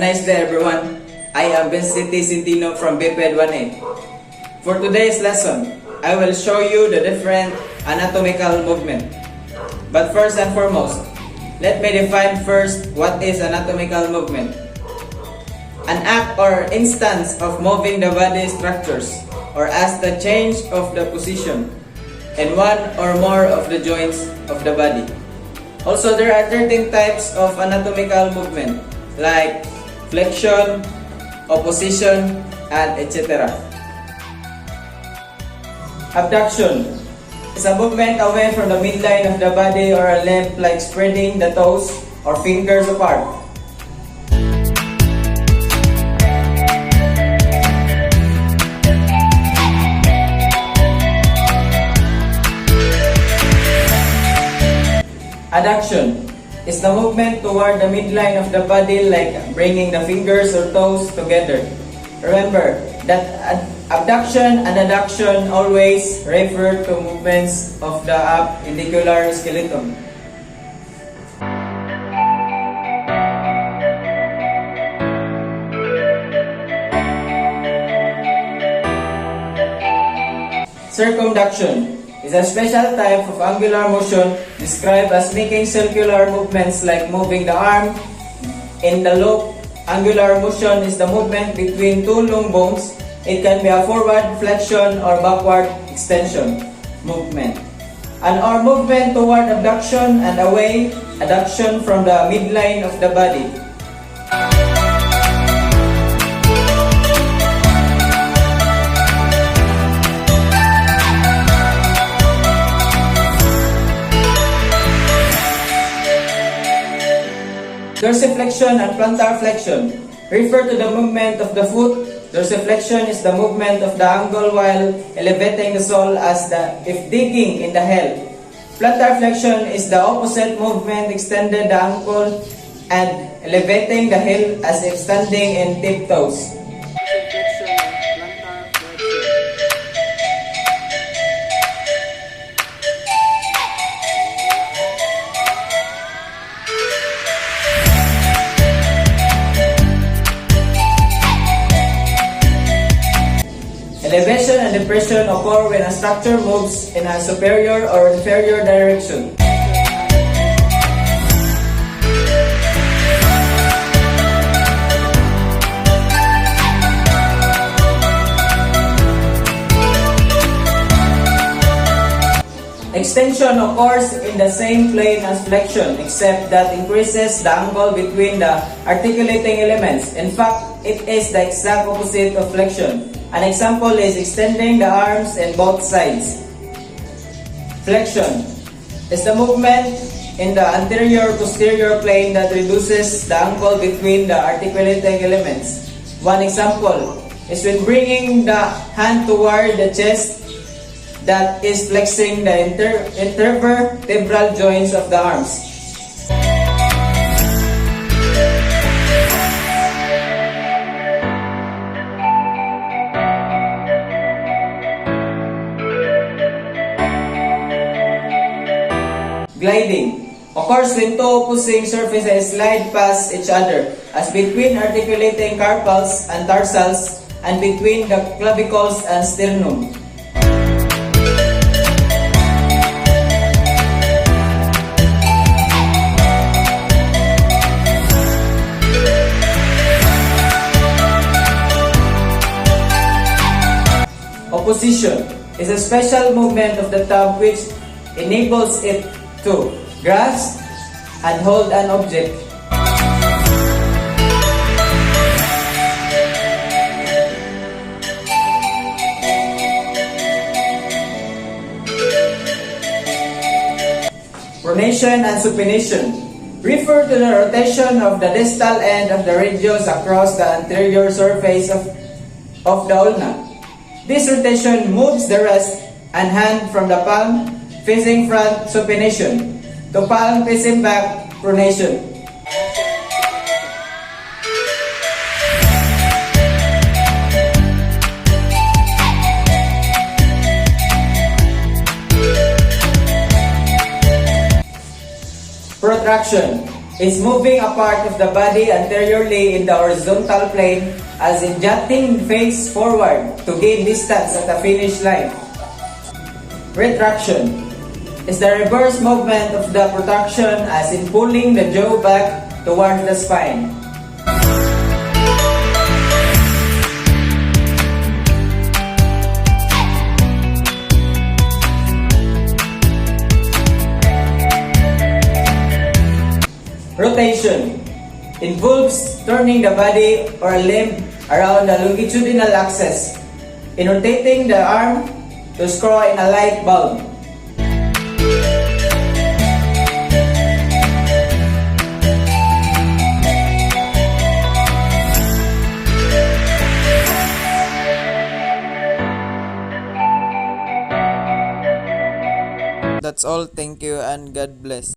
nice day everyone. I am Centino from BPED 1A. For today's lesson, I will show you the different anatomical movement. But first and foremost, let me define first what is anatomical movement. An act or instance of moving the body structures or as the change of the position in one or more of the joints of the body. Also, there are 13 types of anatomical movement like flexion, opposition, and etc. Abduction is a movement away from the midline of the body or a limb, like spreading the toes or fingers apart. Adduction is the movement toward the midline of the body, like bringing the fingers or toes together. Remember that abduction and adduction always refer to movements of the appendicular skeleton. Circumduction is a special type of angular motion described as making circular movements like moving the arm in the loop. Angular motion is the movement between two long bones. It can be a forward flexion or backward extension movement. Or movement toward abduction and away adduction from the midline of the body. Dorsiflexion and plantar flexion refer to the movement of the foot. Dorsiflexion is the movement of the ankle while elevating the sole as if digging in the heel. Plantar flexion is the opposite movement, extending the ankle and elevating the heel as if standing in tiptoes. Elevation and depression occur when a structure moves in a superior or inferior direction. Extension occurs in the same plane as flexion, except that increases the angle between the articulating elements. In fact, it is the exact opposite of flexion. An example is extending the arms in both sides. Flexion is the movement in the anterior-posterior plane that reduces the angle between the articulating elements. One example is when bringing the hand toward the chest, that is flexing the intervertebral joints of the arms. Gliding occurs when two opposing surfaces slide past each other, as between articulating carpals and tarsals and between the clavicles and sternum. Opposition is a special movement of the thumb which enables it to grasp and hold an object. Pronation and supination refer to the rotation of the distal end of the radius across the anterior surface of the ulna. This rotation moves the wrist and hand from the palm facing front, supination, to palm facing back, pronation. Protraction is moving a part of the body anteriorly in the horizontal plane as in jutting face forward to gain distance at the finish line. Retraction is the reverse movement of the protraction as in pulling the jaw back towards the spine. Rotation involves turning the body or a limb around the longitudinal axis in rotating the arm to screw in a light bulb. That's all. Thank you and God bless.